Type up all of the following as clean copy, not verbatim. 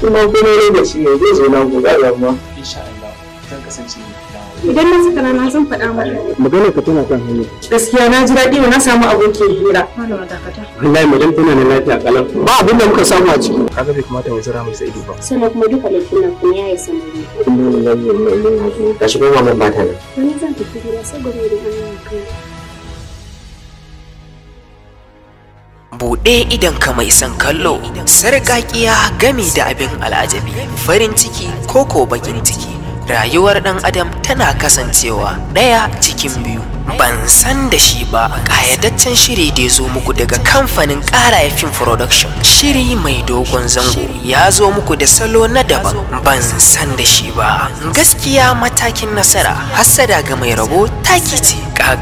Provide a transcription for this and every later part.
kuma lokaci ne zai zo na gobe a yamma. Insha Allah zan kasance idan na saka rana zan faɗa mata. Magana ka tana kan hanya. Gaskiya na ji daɗi na samu abokin hira. Wallahi madan tana da lafiya kalam. Ba abin da muka samu a ciki. Kaga bai kamata mu zura mai sai ido ba. Sannan kuma duka laifin nan kuma yayi sanari. Ka shigo ma mun bata nan. Wani zan tafi gida saboda da Allah kai. Buɗe idanka mai son kallo, sarƙaƙiya gami da abin al'ajabi, farin ciki ko bakin ciki. Rayuwar ɗan adam tana kasancewa ɗaya cikin biyu. Ban san da shi ba, ƙayataccen shiri da ya zo muku daga kamfanin Ƙara Film Production. Shiri mai dogon zango ya zo muku da salo na daban. Ban san da shi ba, gaskiya matakin nasara, hassada ga mai rabo taki ce. Ga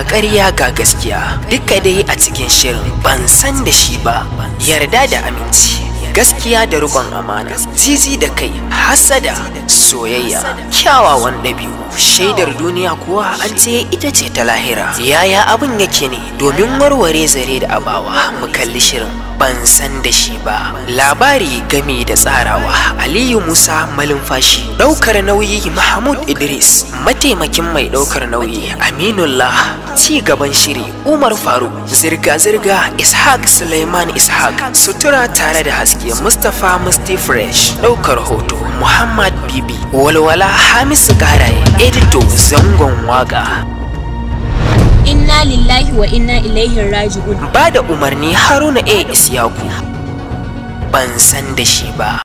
ƙarya ga gaskiya, duka dai a cikin shirin ban san da shi ba. Yarda da aminci, gaskiya da riƙon amana, zizi da kai, hassada, soyayya, kyawawan ɗabi'u, shaidar duniya kuwa an ce ita ce ta lahira. Yaya abin yake ne? Domin warware zare da abawa mu kalli shirin ban san da shi ba. Labari game da tsarawa Aliyu Musa Malumfashi, ɗaukar nauyi Mahmud Idris, mataimakin mai ɗaukar nauyi Aminullah, ci gaban shiri Umar Faruk, zirga-zirga Ishaq Suleiman Ishaq, sutura tare da haske Mustapha Musti Fresh, ɗaukar hoto Muhammad Bibi, walwala Hamisu Garaye, edito zangon waka. Inna lillahi wa inna ilaihi raji'un. Ba da umarni Haruna A. Isyaku. Ban san da shi ba.